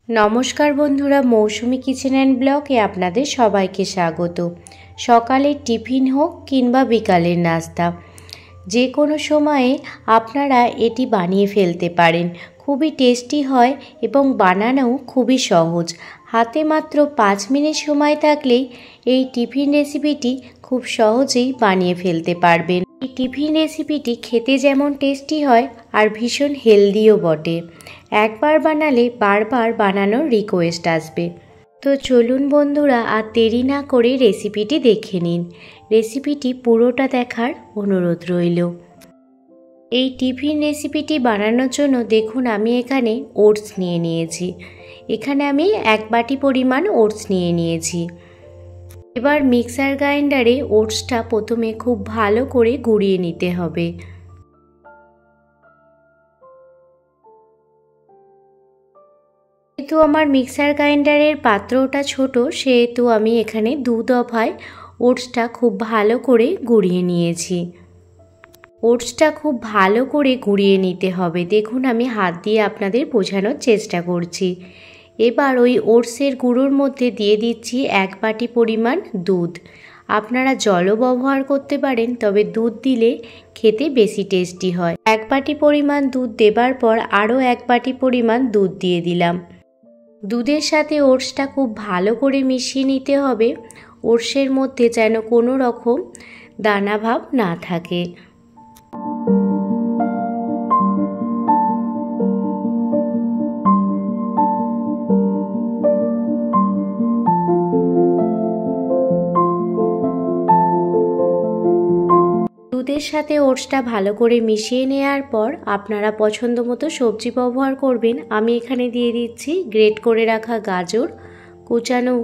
নমস্কার বন্ধুরা, মৌসুমি kitchen and ব্লগে আপনাদের সবাইকে স্বাগত। সকালের টিফিন হোক কিংবা বিকালের নাস্তা, যে কোনো সময়ে আপনারা এটি বানিয়ে ফেলতে পারেন। খুবই টেস্টি হয় এবং বানানোও খুবই সহজ। হাতে মাত্র 5 মিনিট সময় থাকলেই এই টিফিন রেসিপিটি খুব সহজেই বানিয়ে ফেলতে পারবেন। এই টিফিন রেসিপিটি খেতে যেমন টেস্টি হয় আর ভীষণ হেলদিও বটে। একবার বানালে বারবার বানানোর রিকোয়েস্ট আসবে। তো চলুন বন্ধুরা, আর দেরি না করে রেসিপিটি দেখে নিন। রেসিপিটি পুরোটা দেখার অনুরোধ রইল। এই টিফিন রেসিপিটি বানানোর জন্য দেখুন, আমি এখানে ওটস নিয়ে নিয়েছি। এখানে আমি 1 বাটি পরিমাণ ওটস নিয়ে নিয়েছি। এবার মিক্সার গ্রাইন্ডারে ওটসটা প্রথমে খুব ভালো করে গুঁড়িয়ে নিতে হবে। যেহেতু আমার মিক্সার গ্রাইন্ডারের পাত্রটা ছোট, সেহেতু আমি এখানে 2 দফায় ওটসটা খুব ভালো করে গুঁড়িয়ে নিয়েছি। ওটসটা খুব ভালো করে গুঁড়িয়ে নিতে হবে। দেখুন, আমি হাত দিয়ে আপনাদের বোঝানোর চেষ্টা করছি। এবার ওই ওটসের গুঁড়োর মধ্যে দিয়ে দিচ্ছি 1 বাটি পরিমাণ দুধ। আপনারা জলও ব্যবহার করতে পারেন, তবে দুধ দিলে খেতে বেশি টেস্টি হয়। 1 বাটি পরিমাণ দুধ দেবার পর আরও 1 বাটি পরিমাণ দুধ দিয়ে দিলাম। দুধের সাথে ওটসটা খুব ভালো করে মিশিয়ে নিতে হবে। ওটসের মধ্যে যেন কোনো রকম দানা ভাব না থাকে। দুধের সাথে ওটসটা ভালো করে মিশিয়ে নেওয়ার পর আপনারা পছন্দ মতো সবজি ব্যবহার করবেন। আমি এখানে দিয়ে দিচ্ছি গ্রেট করে রাখা গাজর, কুচানো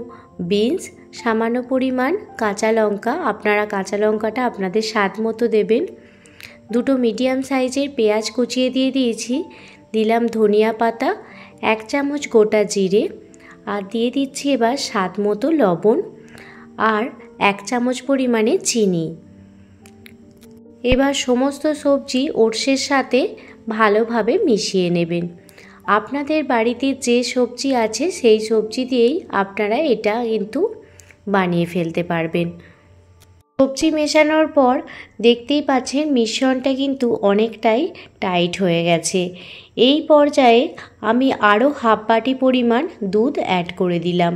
বিনস, সামান্য পরিমাণ কাঁচা লঙ্কা। আপনারা কাঁচা লঙ্কাটা আপনাদের স্বাদ মতো দেবেন। 2টো মিডিয়াম সাইজের পেঁয়াজ কুচিয়ে দিয়ে দিয়েছি। দিলাম ধনিয়া পাতা, 1 চামচ গোটা জিরে, আর দিয়ে দিচ্ছি এবার স্বাদ মতো লবণ আর 1 চামচ পরিমাণে চিনি। এবার সমস্ত সবজি ওটসের সাথে ভালোভাবে মিশিয়ে নেবেন। আপনাদের বাড়িতে যে সবজি আছে সেই সবজি দিয়েই আপনারা এটা কিন্তু বানিয়ে ফেলতে পারবেন। সবজি মেশানোর পর দেখতেই পাচ্ছেন মিশ্রণটা কিন্তু অনেকটাই টাইট হয়ে গেছে। এই পর্যায়ে আমি আরও 1/2 বাটি পরিমাণ দুধ অ্যাড করে দিলাম।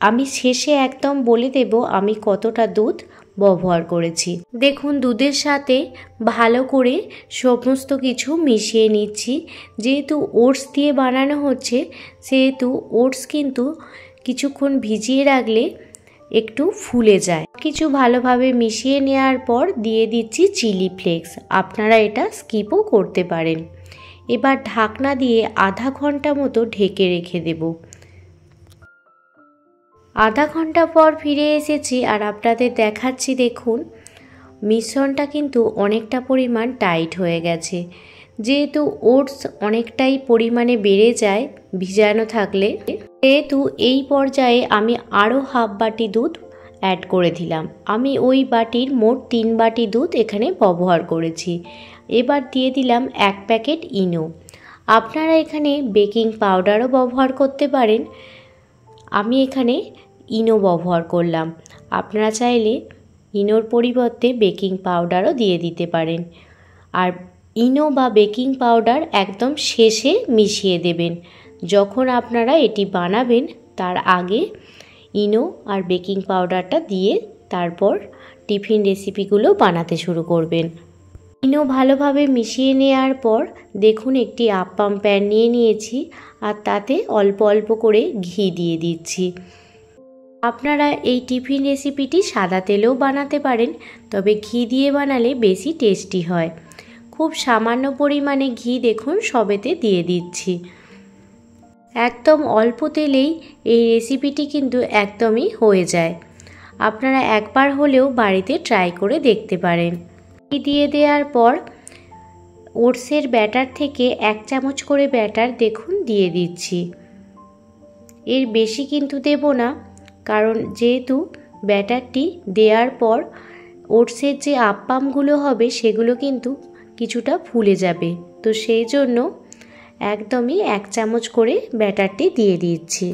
আমি শেষে একদম বলে দেব আমি কতটা দুধ ব্যবহার করেছি। দেখুন, দুধের সাথে ভালো করে সমস্ত কিছু মিশিয়ে নিচ্ছি। যেহেতু ওটস দিয়ে বানানো হচ্ছে, সেহেতু ওটস কিন্তু কিছুক্ষণ ভিজিয়ে রাখলে একটু ফুলে যায়। কিছু ভালোভাবে মিশিয়ে নেওয়ার পর দিয়ে দিচ্ছি চিলি ফ্লেক্স। আপনারা এটা স্কিপও করতে পারেন। এবার ঢাকনা দিয়ে আধা ঘন্টা মতো ঢেকে রেখে দেব। আধা ঘন্টা পর ফিরে এসেছি আর আপনাদের দেখাচ্ছি। দেখুন, মিশ্রণটা কিন্তু অনেকটা পরিমাণ টাইট হয়ে গেছে। যেহেতু ওটস অনেকটাই পরিমাণে বেড়ে যায় ভিজানো থাকলে, যেহেতু এই পর্যায়ে আমি আরও 1/2 বাটি দুধ অ্যাড করে দিলাম। আমি ওই বাটির মোট 3 বাটি দুধ এখানে ব্যবহার করেছি। এবার দিয়ে দিলাম 1 প্যাকেট ইনো। আপনারা এখানে বেকিং পাউডারও ব্যবহার করতে পারেন। আমি এখানে ইনো ব্যবহার করলাম। আপনারা চাইলে ইনোর পরিবর্তে বেকিং পাউডারও দিয়ে দিতে পারেন। আর ইনো বা বেকিং পাউডার একদম শেষে মিশিয়ে দেবেন। যখন আপনারা এটি বানাবেন তার আগে ইনো আর বেকিং পাউডারটা দিয়ে তারপর টিফিন রেসিপিগুলো বানাতে শুরু করবেন। ইনো ভালোভাবে মিশিয়ে নেওয়ার পর দেখুন, একটি আপ্পাম প্যান নিয়ে নিয়েছি আর তাতে অল্প অল্প করে ঘি দিয়ে দিচ্ছি। আপনারা এই টিফিন রেসিপিটি সাদা তেলেও বানাতে পারেন, তবে ঘি দিয়ে বানালে বেশি টেস্টি হয়। খুব সামান্য পরিমাণে ঘি দেখুন সবেতে দিয়ে দিচ্ছি। একদম অল্প তেলেই এই রেসিপিটি কিন্তু একদমই হয়ে যায়। আপনারা একবার হলেও বাড়িতে ট্রাই করে দেখতে পারেন। ঘি দিয়ে দেওয়ার পর ওটসের ব্যাটার থেকে 1 চামচ করে ব্যাটার দেখুন দিয়ে দিচ্ছি। এর বেশি কিন্তু দেব না, কারণ যেহেতু ব্যাটারটি দেওয়ার পর ওটসের যে আপ্পামগুলো হবে সেগুলো কিন্তু কিছুটা ফুলে যাবে। তো সেই জন্য একদমই 1 চামচ করে ব্যাটারটি দিয়ে দিচ্ছি।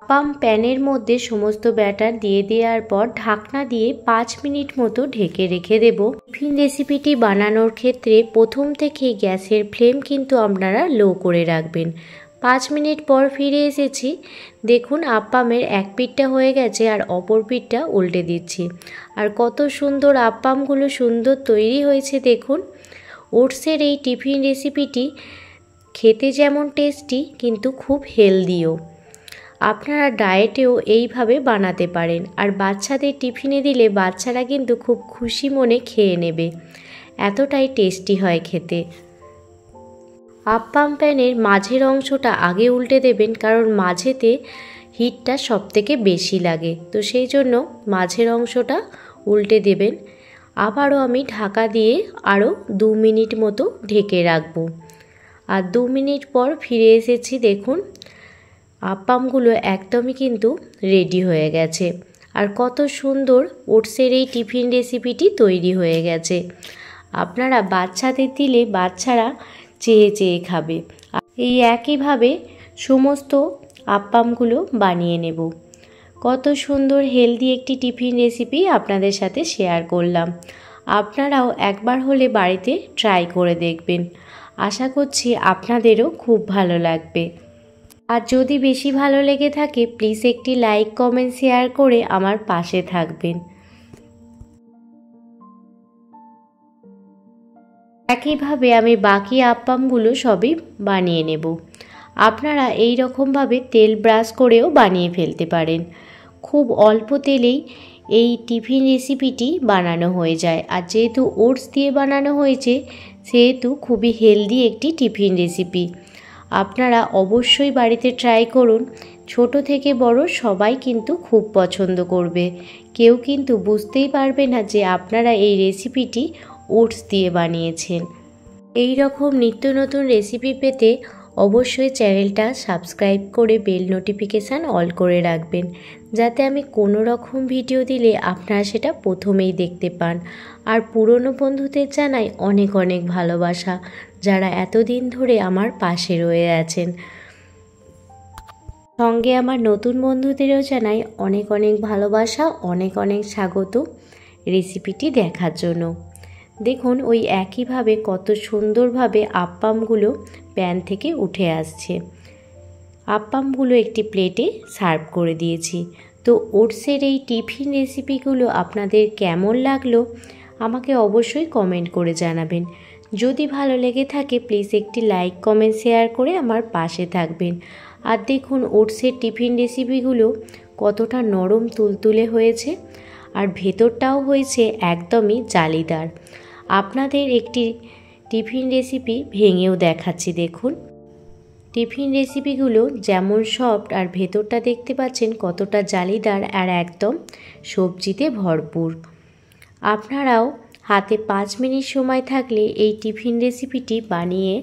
আপ্পাম প্যানের মধ্যে সমস্ত ব্যাটার দিয়ে দেওয়ার পর ঢাকনা দিয়ে 5 মিনিট মতো ঢেকে রেখে দেব। টিফিন রেসিপিটি বানানোর ক্ষেত্রে প্রথম থেকেই গ্যাসের ফ্লেম কিন্তু আপনারা লো করে রাখবেন। 5 মিনিট পর ফিরে এসেছি। দেখুন আপ্পামের এক পিঠটা হয়ে গেছে আর অপর পিঠটা উল্টে দিচ্ছি। আর কত সুন্দর আপ্পামগুলো সুন্দর তৈরি হয়েছে দেখুন। ওটসের এই টিফিন রেসিপিটি খেতে যেমন টেস্টি কিন্তু খুব হেলদিও। আপনারা ডায়েটেও এইভাবে বানাতে পারেন। আর বাচ্চাদের টিফিনে দিলে বাচ্চারা কিন্তু খুব খুশি মনে খেয়ে নেবে, এতটাই টেস্টি হয় খেতে। আপ্পাম প্যানের মাঝের অংশটা আগে উল্টে দেবেন, কারণ মাঝেতে হিটটা সবথেকে বেশি লাগে, তো সেই জন্য মাঝের অংশটা উল্টে দেবেন। আবারও আমি ঢাকা দিয়ে আরও 2 মিনিট মতো ঢেকে রাখবো। আর 2 মিনিট পর ফিরে এসেছি। দেখুন আপ্পামগুলো একদমই কিন্তু রেডি হয়ে গেছে। আর কত সুন্দর ওটসের এই টিফিন রেসিপিটি তৈরি হয়ে গেছে। আপনারা বাচ্চাদের দিলে বাচ্চারা চেয়ে চেয়ে খাবে। এই একইভাবে সমস্ত আপ্পামগুলো বানিয়ে নেব। কত সুন্দর হেলদি একটি টিফিন রেসিপি আপনাদের সাথে শেয়ার করলাম। আপনারাও একবার হলে বাড়িতে ট্রাই করে দেখবেন। আশা করছি আপনাদেরও খুব ভালো লাগবে। আর যদি বেশি ভালো লেগে থাকে প্লিজ একটি লাইক, কমেন্ট, শেয়ার করে আমার পাশে থাকবেন। একইভাবে আমি বাকি আপ্পামগুলো সবই বানিয়ে নেব। আপনারা এই রকমভাবে তেল ব্রাশ করেও বানিয়ে ফেলতে পারেন। খুব অল্প তেলেই এই টিফিন রেসিপিটি বানানো হয়ে যায়। আর যেহেতু ওটস দিয়ে বানানো হয়েছে সেহেতু খুবই হেলদি একটি টিফিন রেসিপি। আপনারা অবশ্যই বাড়িতে ট্রাই করুন। ছোট থেকে বড় সবাই কিন্তু খুব পছন্দ করবে। কেউ কিন্তু বুঝতেই পারবে না যে আপনারা এই রেসিপিটি ওটস দিয়ে বানিয়েছেন। এই রকম নিত্য নতুন রেসিপি পেতে অবশ্যই চ্যানেলটা সাবস্ক্রাইব করে বেল নোটিফিকেশান অল করে রাখবেন, যাতে আমি কোনো রকম ভিডিও দিলে আপনারা সেটা প্রথমেই দেখতে পান। আর পুরনো বন্ধুদের জানাই অনেক অনেক ভালোবাসা, যারা এতদিন ধরে আমার পাশে রয়ে আছেন। সঙ্গে আমার নতুন বন্ধুদেরও জানাই অনেক অনেক ভালোবাসা, অনেক অনেক স্বাগত রেসিপিটি দেখার জন্য। দেখুন ওই একইভাবে কত সুন্দরভাবে আপ্পামগুলো প্যান থেকে উঠে আসছে। আপ্পামগুলো একটি প্লেটে সার্ভ করে দিয়েছি। তো ওটসের এই টিফিন রেসিপিগুলো আপনাদের কেমন লাগলো আমাকে অবশ্যই কমেন্ট করে জানাবেন। যদি ভালো লেগে থাকে প্লিজ একটি লাইক, কমেন্ট, শেয়ার করে আমার পাশে থাকবেন। আর দেখুন ওটসের টিফিন রেসিপিগুলো কতটা নরম তুলতুলে হয়েছে, আর ভেতরটাও হয়েছে একদমই জালিদার। আপনাদের একটি টিফিন রেসিপি ভেঙেও দেখাচ্ছি। দেখুন টিফিন রেসিপিগুলো যেমন সফট আর ভেতরটা দেখতে পাচ্ছেন কতটা জালিদার আর একদম সবজিতে ভরপুর। আপনারাও হাতে 5 মিনিট সময় থাকলে এই টিফিন রেসিপিটি বানিয়ে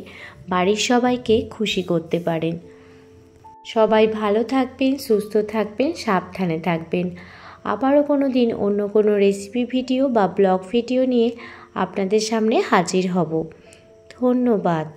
বাড়ির সবাইকে খুশি করতে পারেন। সবাই ভালো থাকবেন, সুস্থ থাকবেন, সাবধানে থাকবেন। আবারও কোনো দিন অন্য কোনো রেসিপি ভিডিও বা ব্লগ ভিডিও নিয়ে আপনাদের সামনে হাজির হব। ধন্যবাদ।